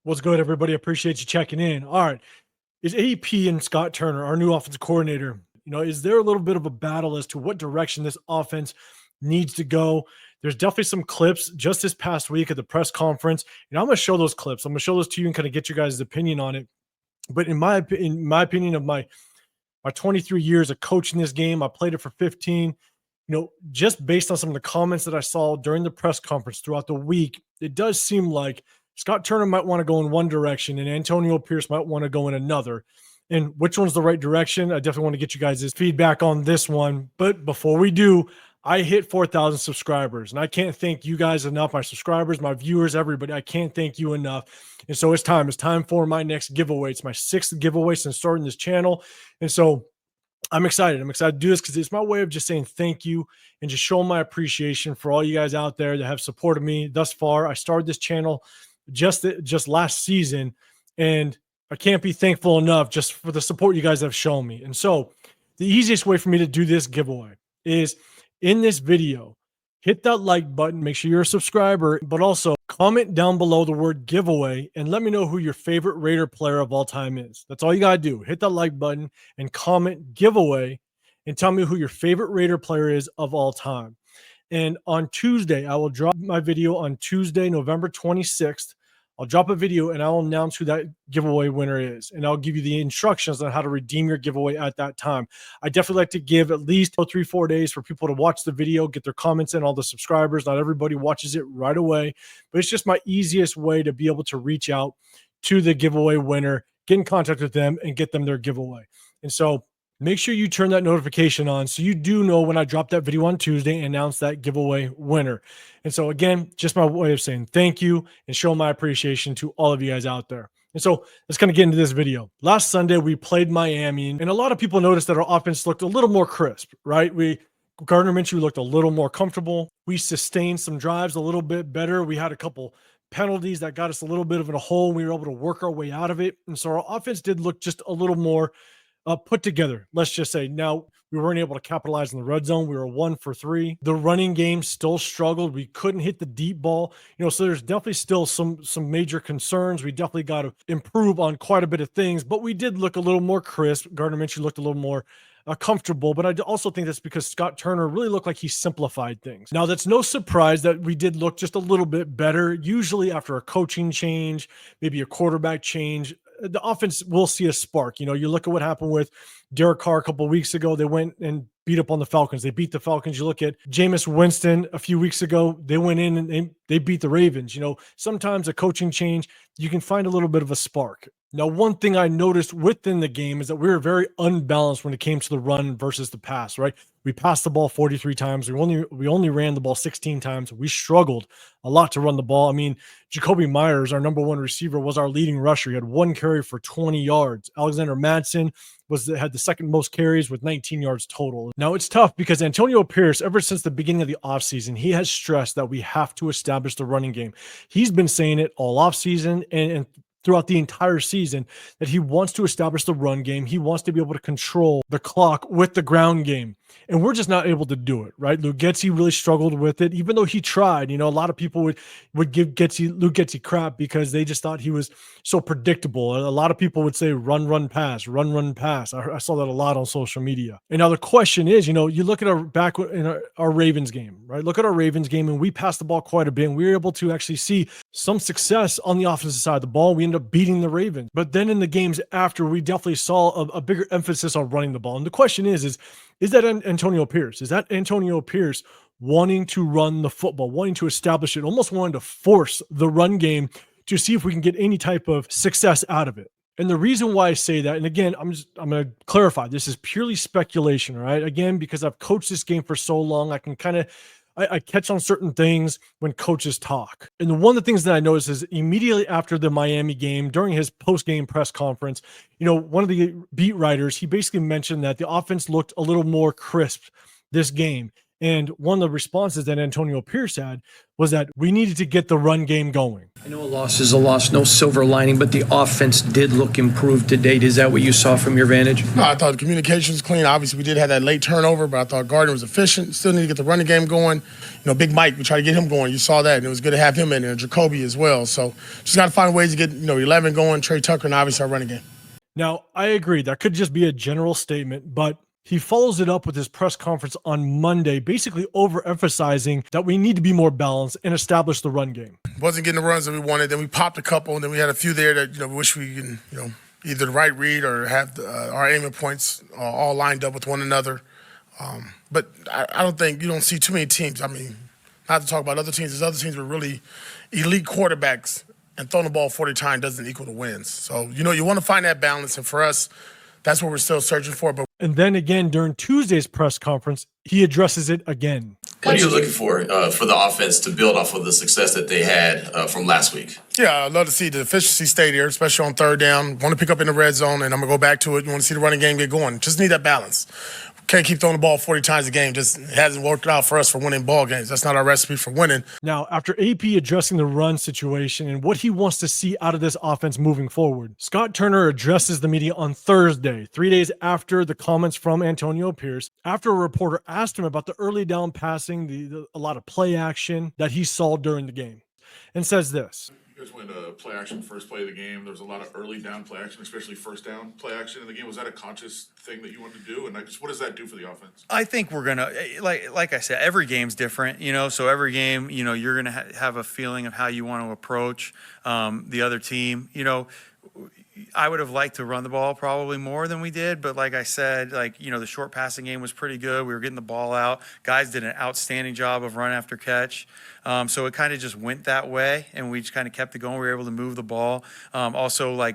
What's good, everybody? Appreciate you checking in. All right. Is AP and Scott Turner, our new offensive coordinator, is there a little bit of a battle as to what direction this offense needs to go? There's definitely some clips just this past week at the press conference. I'm going to show those clips. I'm going to show those to you and kind of get your guys' opinion on it. But in my opinion of my 23 years of coaching this game, I played it for 15. Just based on some of the comments that I saw during the press conference throughout the week, it does seem like Scott Turner might want to go in one direction and Antonio Pierce might want to go in another. And which one's the right direction? I definitely want to get you guys' feedback on this one. But before we do, I hit 4,000 subscribers, and I can't thank you guys enough, my subscribers, my viewers, everybody. I can't thank you enough. And so it's time. It's time for my next giveaway. It's my 6th giveaway since starting this channel. And so I'm excited. I'm excited to do this because it's my way of just saying thank you and just showing my appreciation for all you guys out there that have supported me thus far. I started this channel just last season, and I can't be thankful enough just for the support you guys have shown me. And so the easiest way for me to do this giveaway is in this video, hit that like button, make sure you're a subscriber, but also comment down below the word giveaway and let me know who your favorite Raider player of all time is. That's all you got to do. Hit that like button and comment giveaway and tell me who your favorite Raider player is of all time. And on Tuesday, I will drop my video on Tuesday, November 26th. I'll drop a video and I'll announce who that giveaway winner is. And I'll give you the instructions on how to redeem your giveaway at that time. I definitely like to give at least 3-4 days for people to watch the video, get their comments in, all the subscribers. Not everybody watches it right away, but it's just my easiest way to be able to reach out to the giveaway winner, get in contact with them, and get them their giveaway. And so make sure you turn that notification on so you do know when I drop that video on Tuesday and announce that giveaway winner. And so again, just my way of saying thank you and showing my appreciation to all of you guys out there. And so let's kind of get into this video. Last Sunday, we played Miami, and a lot of people noticed that our offense looked a little more crisp, right? Gardner Minshew looked a little more comfortable. We sustained some drives a little bit better. We had a couple penalties that got us a little bit of in a hole. We were able to work our way out of it. And so our offense did look just a little more put together, let's just say. Now, we weren't able to capitalize in the red zone. We were 1 for 3. The running game still struggled. We couldn't hit the deep ball. So there's definitely still some major concerns. We definitely got to improve on quite a bit of things, but we did look a little more crisp. Gardner Minshew looked a little more comfortable, but I also think that's because Scott Turner really looked like he simplified things. Now, that's no surprise that we did look just a little bit better. Usually after a coaching change, maybe a quarterback change, the offense will see a spark. You look at what happened with Derek Carr a couple of weeks ago. They went and beat up on the Falcons. They beat the Falcons. You look at Jameis Winston a few weeks ago. They went in and they beat the Ravens. Sometimes a coaching change, you can find a little bit of a spark. Now, one thing I noticed within the game is that we were very unbalanced when it came to the run versus the pass, right? We passed the ball 43 times. We only ran the ball 16 times. We struggled a lot to run the ball. I mean, Jacoby Myers, our number 1 receiver, was our leading rusher. He had 1 carry for 20 yards. Alexander Madsen had the second most carries with 19 yards total. Now, it's tough because Antonio Pierce, ever since the beginning of the offseason, he has stressed that we have to establish the running game. He's been saying it all offseason and throughout the entire season that he wants to establish the run game. He wants to be able to control the clock with the ground game. And we're just not able to do it, right? Luke Getsy really struggled with it, even though he tried. A lot of people would give Luke Getsy crap because they just thought he was so predictable. A lot of people would say run, pass, run, pass. I saw that a lot on social media. And now the question is, you look at our Ravens game, right? Look at our Ravens game, and we passed the ball quite a bit. And we were able to actually see some success on the offensive side of the ball. We ended up beating the Ravens. But then in the games after, we definitely saw a bigger emphasis on running the ball. And the question is that Antonio Pierce? Is that Antonio Pierce wanting to run the football, wanting to establish it, almost wanting to force the run game to see if we can get any type of success out of it? And the reason why I say that, and again, I'm going to clarify, this is purely speculation, right? Again, because I've coached this game for so long, I can I catch on certain things when coaches talk. And one of the things that I noticed is immediately after the Miami game, during his post-game press conference, one of the beat writers, he basically mentioned that the offense looked a little more crisp this game. And one of the responses that Antonio Pierce had was that we needed to get the run game going. I know a loss is a loss, no silver lining, but the offense did look improved to date. Is that what you saw from your vantage? No, I thought the communication was clean. Obviously, we did have that late turnover, but I thought Gardner was efficient. Still need to get the running game going. Big Mike, we tried to get him going. You saw that, and it was good to have him in there, and Jacoby as well. So just got to find ways to get 11 going, Trey Tucker, and obviously our running game. Now, I agree. That could just be a general statement, but he follows it up with his press conference on Monday, basically overemphasizing that we need to be more balanced and establish the run game. Wasn't getting the runs that we wanted. Then we popped a couple, and then we had a few there that we wish we can, either the right read or have our aiming points all lined up with one another. But I don't think you don't see too many teams. I mean, not to talk about other teams. There's other teams with really elite quarterbacks, and throwing the ball 40 times doesn't equal the wins. So you want to find that balance, and for us, that's what we're still searching for. And then again, during Tuesday's press conference, he addresses it again. What are you looking for the offense to build off of the success that they had from last week? Yeah, I'd love to see the efficiency stay there, especially on third down. Want to pick up in the red zone, and I'm going to go back to it. You want to see the running game get going. Just need that balance. Can't keep throwing the ball 40 times a game. Just hasn't worked out for us for winning ball games. That's not our recipe for winning. Now, after AP addressing the run situation and what he wants to see out of this offense moving forward, Scott Turner addresses the media on Thursday, 3 days after the comments from Antonio Pierce, after a reporter asked him about the early down passing, a lot of play action that he saw during the game, and says this. You guys went play action first play of the game. There was a lot of early down play action, especially first down play action in the game. Was that a conscious thing that you wanted to do? And what does that do for the offense? I think we're going to, like I said, every game's different, so every game, you're going to have a feeling of how you want to approach the other team. I would have liked to run the ball probably more than we did, but like I said, the short passing game was pretty good. We were getting the ball out. Guys did an outstanding job of run after catch. So it kind of just went that way, and we just kind of kept it going. We were able to move the ball. Also,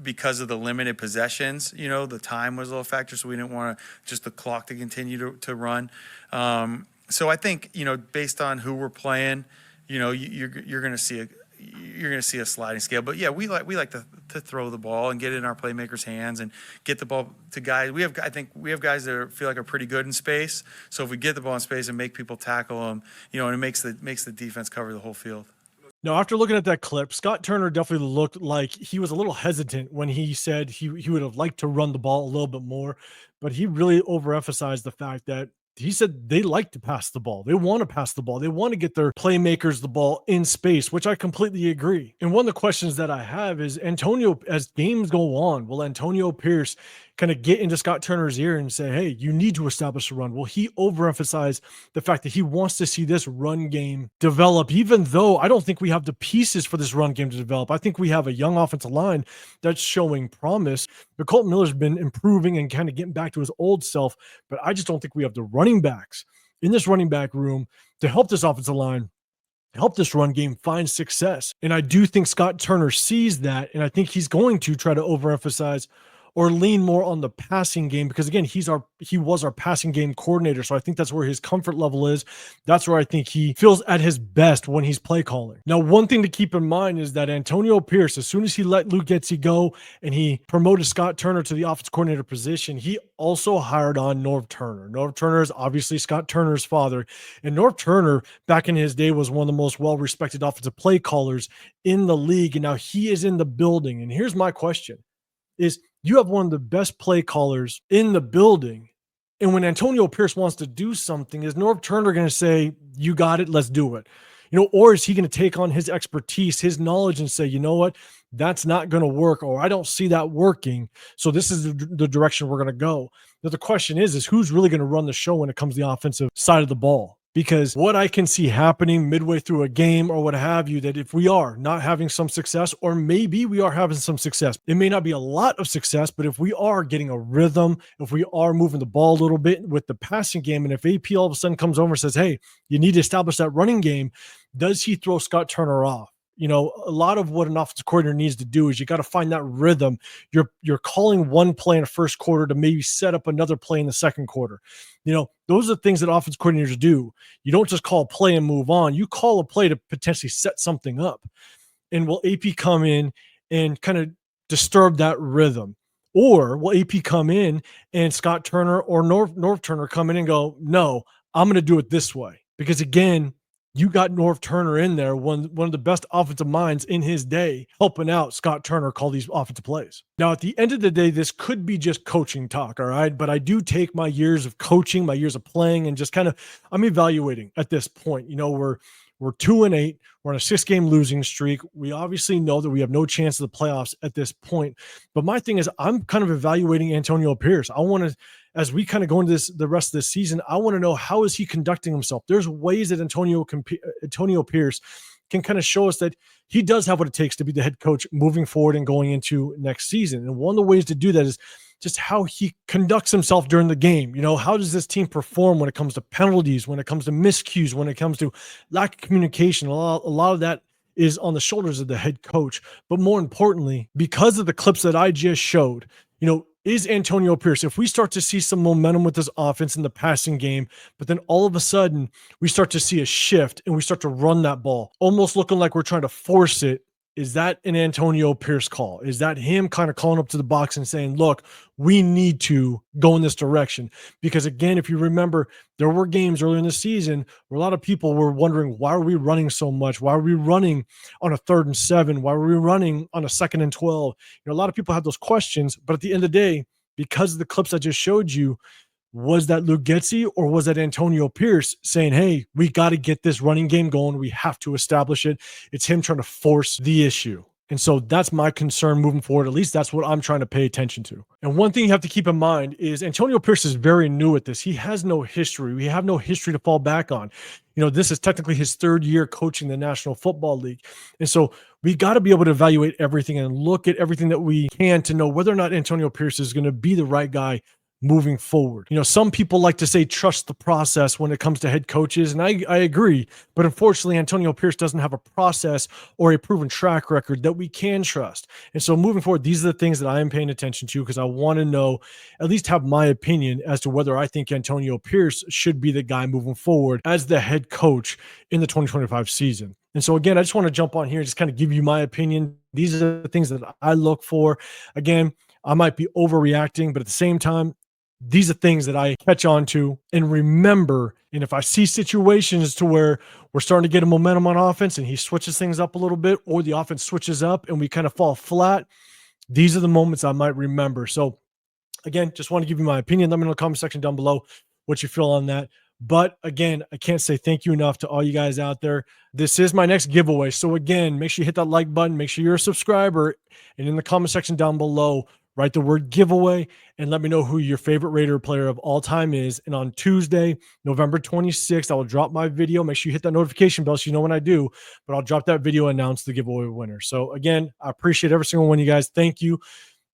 because of the limited possessions, the time was a little factor, so we didn't want just the clock to continue to run. So I think, based on who we're playing, you're going to see a sliding scale. But yeah, we like to throw the ball and get it in our playmakers' hands and get the ball to guys. I think we have guys that feel like are pretty good in space. So if we get the ball in space and make people tackle them, and it makes the defense cover the whole field. Now, after looking at that clip, Scott Turner definitely looked like he was a little hesitant when he said he would have liked to run the ball a little bit more, but he really overemphasized the fact that he said they like to pass the ball. They want to pass the ball. They want to get their playmakers the ball in space, which I completely agree. And one of the questions that I have is Antonio, as games go on, will Antonio Pierce kind of get into Scott Turner's ear and say, hey, you need to establish a run? Will he overemphasize the fact that he wants to see this run game develop, even though I don't think we have the pieces for this run game to develop? I think we have a young offensive line that's showing promise. But Colton Miller's been improving and kind of getting back to his old self, but I just don't think we have the running backs in this running back room to help this offensive line, help this run game find success. And I do think Scott Turner sees that, and I think he's going to try to overemphasize or lean more on the passing game, because again, he was our passing game coordinator. So I think that's where his comfort level is. That's where I think he feels at his best when he's play calling. Now, one thing to keep in mind is that Antonio Pierce, as soon as he let Luke Getsy go and he promoted Scott Turner to the offense coordinator position, he also hired on Norv Turner. Norv Turner is obviously Scott Turner's father. And Norv Turner, back in his day, was one of the most well-respected offensive play callers in the league. And now he is in the building. And here's my question is, you have one of the best play callers in the building. And when Antonio Pierce wants to do something, is Norv Turner going to say, you got it, let's do it? Or is he going to take on his expertise, his knowledge, and say, you know what, that's not going to work, or I don't see that working, so this is the direction we're going to go. But the question is who's really going to run the show when it comes to the offensive side of the ball? Because what I can see happening midway through a game or what have you, that if we are not having some success, or maybe we are having some success, it may not be a lot of success, but if we are getting a rhythm, if we are moving the ball a little bit with the passing game, and if AP all of a sudden comes over and says, hey, you need to establish that running game, does he throw Scott Turner off? A lot of what an offensive coordinator needs to do is you got to find that rhythm. You're calling one play in the first quarter to maybe set up another play in the second quarter. Those are things that offensive coordinators do. You don't just call a play and move on. You call a play to potentially set something up. And will AP come in and kind of disturb that rhythm? Or will AP come in and Scott Turner or Norv Turner come in and go, no, I'm going to do it this way. Because again, you got Norv Turner in there, one of the best offensive minds in his day, helping out Scott Turner call these offensive plays. Now, at the end of the day, this could be just coaching talk, all right? But I do take my years of coaching, my years of playing, and just kind of, I'm evaluating at this point. You know, we're 2-8. We're on a 6-game losing streak. We obviously know that we have no chance of the playoffs at this point. But my thing is, I'm kind of evaluating Antonio Pierce. I want to, as we kind of go into the rest of the season, I want to know, how is he conducting himself? There's ways that Antonio Pierce can kind of show us that he does have what it takes to be the head coach moving forward and going into next season. And one of the ways to do that is just how he conducts himself during the game. You know, how does this team perform when it comes to penalties, when it comes to miscues, when it comes to lack of communication? A lot of that is on the shoulders of the head coach. But more importantly, because of the clips that I just showed, you know, is Antonio Pierce, if we start to see some momentum with this offense in the passing game, but then all of a sudden we start to see a shift and we start to run that ball, almost looking like we're trying to force it, is that an Antonio Pierce call? Is that him kind of calling up to the box and saying, look, we need to go in this direction? Because again, if you remember, there were games earlier in the season where a lot of people were wondering, why are we running so much? Why are we running on a 3rd and 7? Why are we running on a 2nd and 12? You know, a lot of people had those questions, but at the end of the day, because of the clips I just showed you, was that Luke Getsy or was that Antonio Pierce saying, hey, we got to get this running game going. We have to establish it. It's him trying to force the issue. And so that's my concern moving forward. At least that's what I'm trying to pay attention to. And one thing you have to keep in mind is Antonio Pierce is very new at this. He has no history. We have no history to fall back on. You know, this is technically his 3rd year coaching the National Football League. And so we got to be able to evaluate everything and look at everything that we can to know whether or not Antonio Pierce is going to be the right guy moving forward. You know, some people like to say trust the process when it comes to head coaches, and I agree, but unfortunately Antonio Pierce doesn't have a process or a proven track record that we can trust. And so moving forward, these are the things that I am paying attention to, because I want to know, at least have my opinion as to whether I think Antonio Pierce should be the guy moving forward as the head coach in the 2025 season. And so again, I just want to jump on here and just kind of give you my opinion. These are the things that I look for. Again, I might be overreacting, but at the same time, these are things that I catch on to and remember. And if I see situations to where we're starting to get a momentum on offense and he switches things up a little bit, or the offense switches up and we kind of fall flat, these are the moments I might remember. So again, just want to give you my opinion. Let me know in the comment section down below what you feel on that. But again, I can't say thank you enough to all you guys out there. This is my next giveaway. So again, make sure you hit that like button, make sure you're a subscriber, and in the comment section down below, write the word giveaway and let me know who your favorite Raider player of all time is. And on Tuesday, November 26th, I will drop my video. Make sure you hit that notification bell so you know when I do, but I'll drop that video and announce the giveaway winner. So again, I appreciate every single one of you guys. Thank you.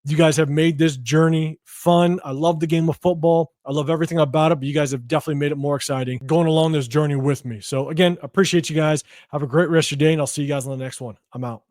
You guys have made this journey fun. I love the game of football. I love everything about it, but you guys have definitely made it more exciting going along this journey with me. So again, appreciate you guys. Have a great rest of your day, and I'll see you guys on the next one. I'm out.